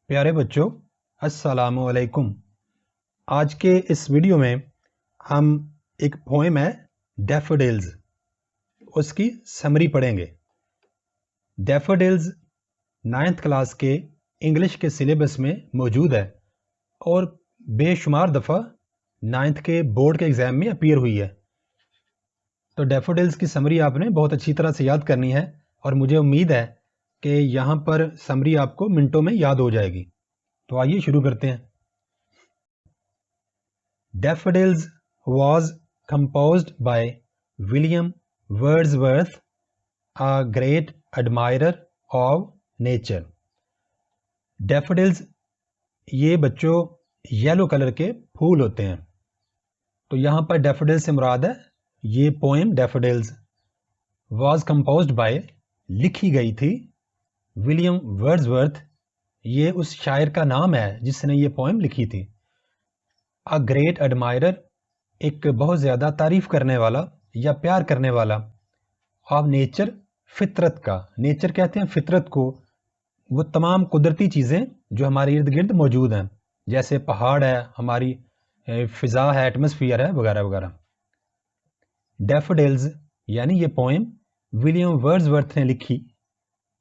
پیارے بچوں، السلام علیکم۔ آج کے اس ویڈیو میں ہم ایک پوئم ہے ڈیفوڈلز، اس کی سمری پڑھیں گے۔ ڈیفوڈلز 9th کلاس کے انگلش کے سلیبس میں موجود ہے اور بے شمار دفعہ 9th کے بورڈ کے ایگزام میں اپیئر ہوئی ہے۔ تو ڈیفوڈلز کی سمری آپ نے بہت اچھی طرح سے یاد کرنی ہے اور مجھے امید ہے کہ یہاں پر سمری آپ کو منٹوں میں یاد ہو جائے گی۔ تو آئیے شروع کرتے ہیں۔ Daffodils was composed by William Wordsworth, a great admirer of nature. Daffodils یہ بچوں یلو کلر کے پھول ہوتے ہیں۔ تو یہاں پر ڈیفوڈلز سے مراد ہے یہ پوئم ڈیفوڈلز was composed by لکھی گئی تھی ولیم ورڈزورتھ، یہ اس شاعر کا نام ہے جس نے یہ پوئم لکھی تھی۔ A great admirer ایک بہت زیادہ تعریف کرنے والا یا پیار کرنے والا of nature فطرت کا، نیچر کہتے ہیں فطرت کو، وہ تمام قدرتی چیزیں جو ہمارے ارد گرد موجود ہیں، جیسے پہاڑ ہے، ہماری فضا ہے، ایٹماسفیئر ہے، وغیرہ وغیرہ۔ ڈیفوڈلز یعنی یہ پوئم ولیم ورڈزورتھ نے لکھی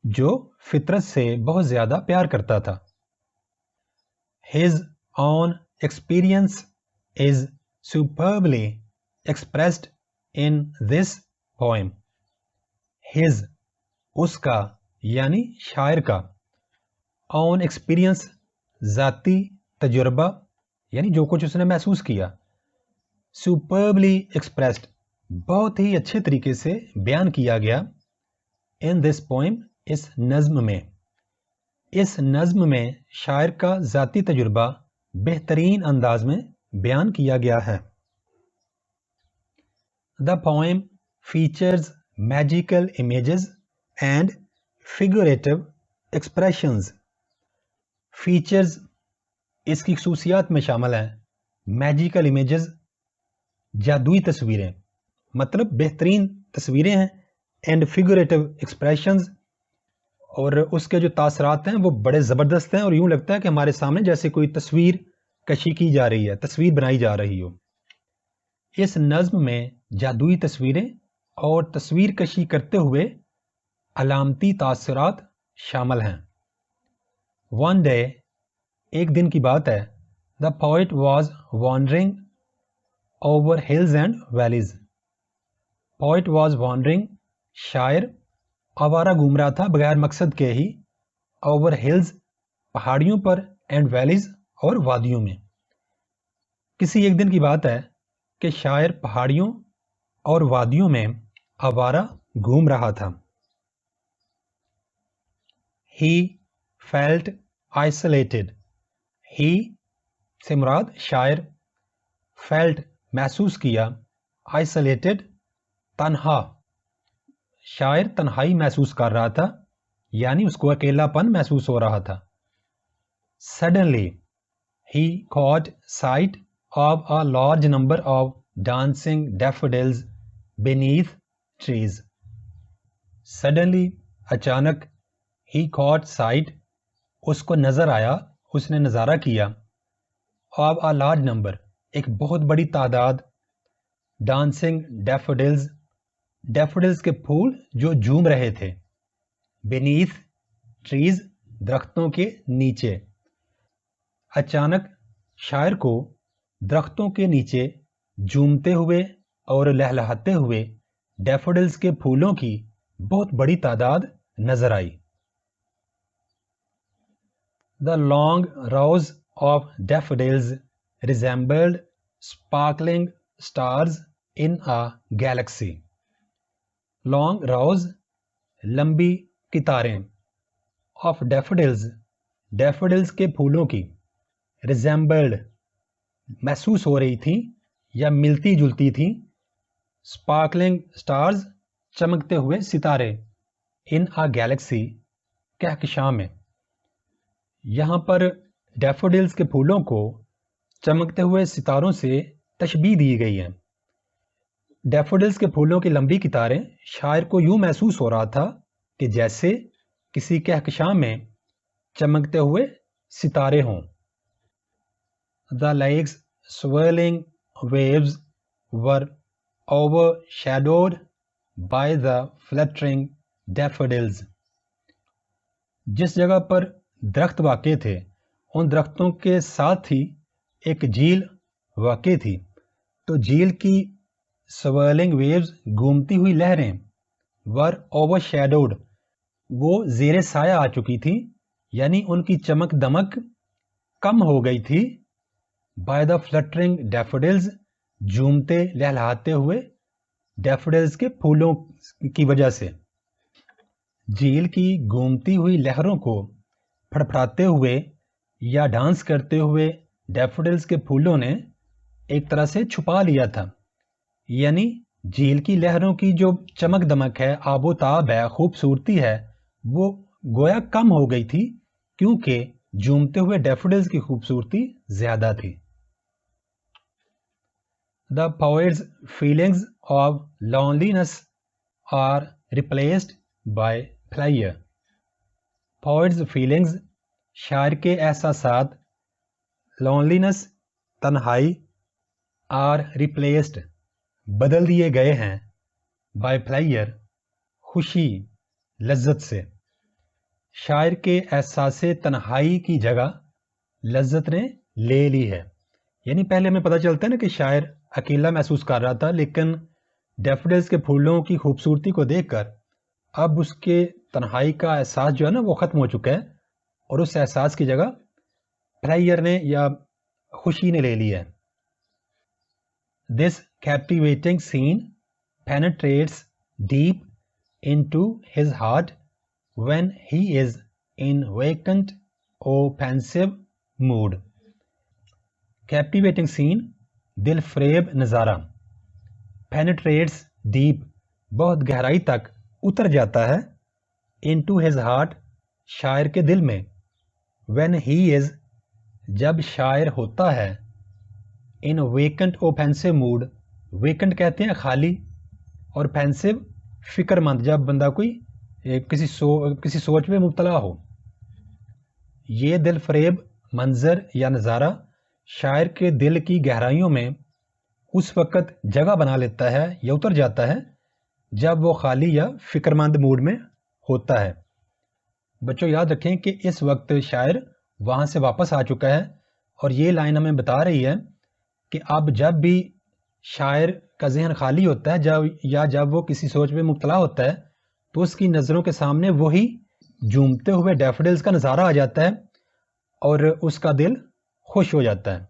جو فطرت سے بہت زیادہ پیار کرتا تھا۔ His own experience is superbly expressed in this poem. His اس کا یعنی شاعر کا، own experience ذاتی تجربہ یعنی جو کچھ اس نے محسوس کیا، superbly expressed بہت ہی اچھے طریقے سے بیان کیا گیا in this poem اس نظم میں۔ اس نظم میں شاعر کا ذاتی تجربہ بہترین انداز میں بیان کیا گیا ہے۔ The poem features magical images and figurative expressions. Features اس کی خصوصیات میں شامل ہیں magical images جادوئی تصویریں، مطلب بہترین تصویریں ہیں، and figurative expressions اور اس کے جو تاثرات ہیں وہ بڑے زبردست ہیں اور یوں لگتا ہے کہ ہمارے سامنے جیسے کوئی تصویر کشی کی جا رہی ہے، تصویر بنائی جا رہی ہو۔ اس نظم میں جادوئی تصویریں اور تصویر کشی کرتے ہوئے علامتی تاثرات شامل ہیں۔ One day ایک دن کی بات ہے، the poet was wandering over hills and valleys. Poet was wandering شاعر آوارہ گھوم رہا تھا بغیر مقصد کے ہی، اوور ہلز پہاڑیوں پر، اینڈ ویلیز اور وادیوں میں۔ کسی ایک دن کی بات ہے کہ شاعر پہاڑیوں اور وادیوں میں آوارہ گھوم رہا تھا۔ He felt isolated. He سے مراد شاعر، felt محسوس کیا، isolated تنہا، شاعر تنہائی محسوس کر رہا تھا یعنی اس کو اکیلا پن محسوس ہو رہا تھا۔ Suddenly he caught sight of a large number of dancing daffodils beneath trees. Suddenly اچانک he caught sight اس کو نظر آیا، اس نے نظارہ کیا of a large number ایک بہت بڑی تعداد dancing daffodils ڈیفوڈلز کے پھول جو جھوم رہے تھے beneath trees درختوں کے نیچے۔ اچانک شاعر کو درختوں کے نیچے جھومتے ہوئے اور لہلہاتے ہوئے ڈیفوڈلز کے پھولوں کی بہت بڑی تعداد نظر آئی۔ The long rows of daffodils resembled sparkling stars in a galaxy. Long rows لمبی قطاریں of daffodils ڈیفوڈلز کے پھولوں کی resembled محسوس ہو رہی تھیں یا ملتی جلتی تھیں sparkling stars چمکتے ہوئے ستارے in a galaxy کہکشاں میں۔ یہاں پر ڈیفوڈلز کے پھولوں کو چمکتے ہوئے ستاروں سے تشبیہ دی گئی ہے۔ ڈیفوڈلز کے پھولوں کی لمبی قطاریں شاعر کو یوں محسوس ہو رہا تھا کہ جیسے کسی کہکشاں میں چمکتے ہوئے ستارے ہوں. The lake's swirling waves were overshadowed by the fluttering daffodils. جس جگہ پر درخت واقع تھے ان درختوں کے ساتھ ہی ایک جھیل واقع تھی، تو جھیل کی swirling waves گھومتی ہوئی لہریں were overshadowed وہ زیر سایہ آ چکی تھی، یعنی ان کی چمک دمک کم ہو گئی تھی. by the fluttering daffodils جھومتے لہلہاتے ہوئے ڈیفوڈلز کے پھولوں کی وجہ سے. جھیل کی گھومتی ہوئی لہروں کو پھڑپھڑاتے ہوئے یا ڈانس کرتے ہوئے ڈیفوڈلز کے پھولوں نے ایک طرح سے چھپا لیا تھا، یعنی جھیل کی لہروں کی جو چمک دمک ہے، آب و تاب ہے، خوبصورتی ہے، وہ گویا کم ہو گئی تھی کیونکہ جھومتے ہوئے ڈیفوڈلز کی خوبصورتی زیادہ تھی. The poet's feelings of loneliness are replaced by pleasure. Poet's feelings شاعر کے احساسات loneliness تنہائی are replaced بدل دیے گئے ہیں by pleasure خوشی لذت سے. شاعر کے احساس تنہائی کی جگہ لذت نے لے لی ہے. یعنی پہلے ہمیں پتہ چلتا ہے نا کہ شاعر اکیلا محسوس کر رہا تھا، لیکن ڈیفوڈلز کے پھولوں کی خوبصورتی کو دیکھ کر اب اس کے تنہائی کا احساس جو ہے نا وہ ختم ہو چکا ہے، اور اس احساس کی جگہ پلیئر نے یا خوشی نے لے لی ہے. This captivating scene penetrates deep into his heart when he is in vacant or pensive mood. Captivating scene دل فریب نظارہ penetrates deep بہت گہرائی تک اتر جاتا ہے into his heart شاعر کے دل میں when he is جب شاعر ہوتا ہے in vacant or pensive mood vacant کہتے ہیں خالی اور pensive فکر مند جب بندہ کوئی کسی سوچ میں مبتلا ہو. یہ دل فریب منظر یا نظارہ شاعر کے دل کی گہرائیوں میں اس وقت جگہ بنا لیتا ہے یا اتر جاتا ہے جب وہ خالی یا فکر مند موڈ میں ہوتا ہے. بچوں یاد رکھیں کہ اس وقت شاعر وہاں سے واپس آ چکا ہے، اور یہ لائن ہمیں بتا رہی ہے کہ اب جب بھی شاعر کا ذہن خالی ہوتا ہے جب وہ کسی سوچ میں مبتلا ہوتا ہے تو اس کی نظروں کے سامنے وہی جھومتے ہوئے ڈیفوڈلز کا نظارہ آ جاتا ہے اور اس کا دل خوش ہو جاتا ہے.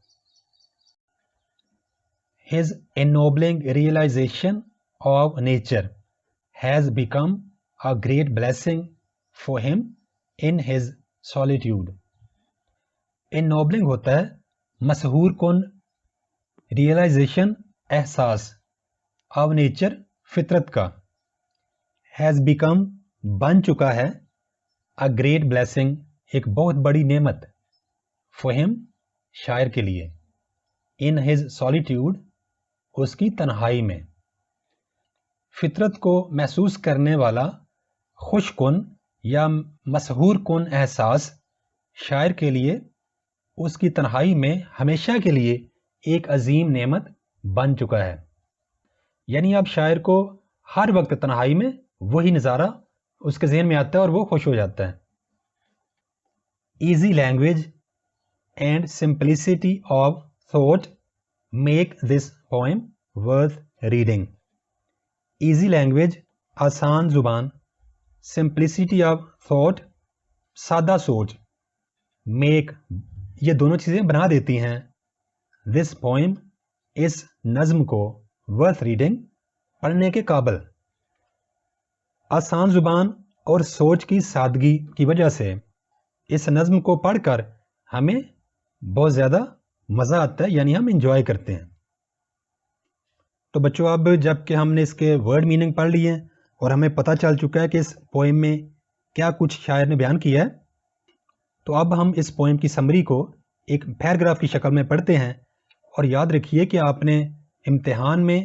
His ennobling realization of nature has become a great blessing for him in his solitude. Ennobling ہوتا ہے مسحور کن، realization احساس of nature فطرت کا، has become بن چکا ہے a great blessing ایک بہت بڑی نعمت for him شاعر کے لیے in his solitude اس کی تنہائی میں. فطرت کو محسوس کرنے والا خوش کن یا مسحور کن احساس شاعر کے لیے اس کی تنہائی میں ہمیشہ کے لیے ایک عظیم نعمت بن چکا ہے. یعنی اب شاعر کو ہر وقت تنہائی میں وہی نظارہ اس کے ذہن میں آتا ہے اور وہ خوش ہو جاتا ہے. Easy language and simplicity of thought make this poem worth reading. Easy language آسان زبان، simplicity of thought سادہ سوچ، make یہ دونوں چیزیں بنا دیتی ہیں this poem اس نظم کو worth reading پڑھنے کے قابل. آسان زبان اور سوچ کی سادگی کی وجہ سے اس نظم کو پڑھ کر ہمیں بہت زیادہ مزہ آتا ہے، یعنی ہم انجوائے کرتے ہیں. تو بچوں اب جب کہ ہم نے اس کے ورڈ میننگ پڑھ لیے ہیں اور ہمیں پتہ چل چکا ہے کہ اس پوئم میں کیا کچھ شاعر نے بیان کیا ہے، تو اب ہم اس پوئم کی سمری کو ایک پیراگراف کی شکل میں پڑھتے ہیں. اور یاد رکھیے کہ آپ نے امتحان میں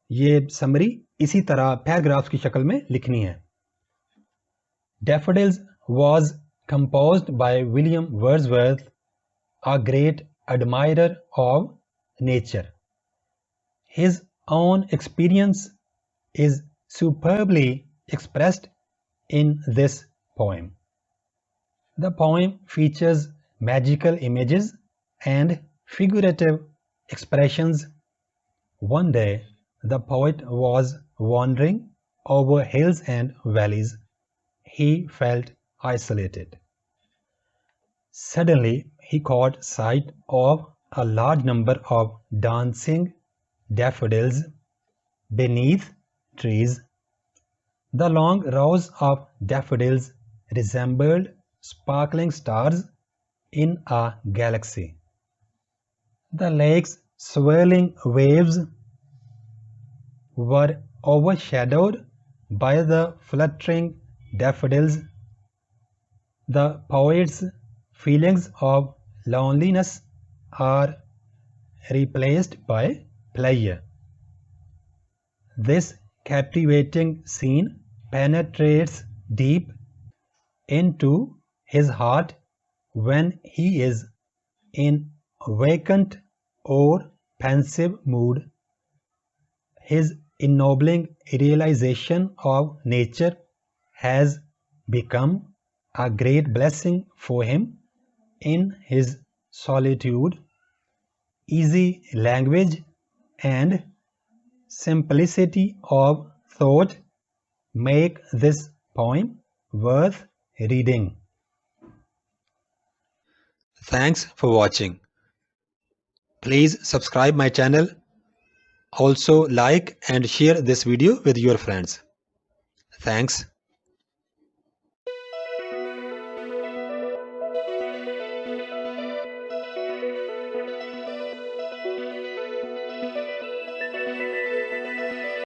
یہ سمری اسی طرح پیراگرافس کی شکل میں لکھنی ہے. Daffodils was composed by William Wordsworth, a great admirer of nature. His own experience is superbly expressed in this poem. The poem features magical images and figurative expressions. One day, the poet was wandering over hills and valleys. He felt isolated. Suddenly, he caught sight of a large number of dancing daffodils beneath trees. The long rows of daffodils resembled sparkling stars in a galaxy. The lake's swirling waves were overshadowed by the fluttering daffodils. The poet's feelings of loneliness are replaced by pleasure. This captivating scene penetrates deep into his heart when he is in vacant or pensive mood. His ennobling realization of nature has become a great blessing for him in his solitude. Easy language and simplicity of thought make this poem worth reading. Thanks for watching. Please subscribe my channel. Also like and share this video with your friends. Thanks.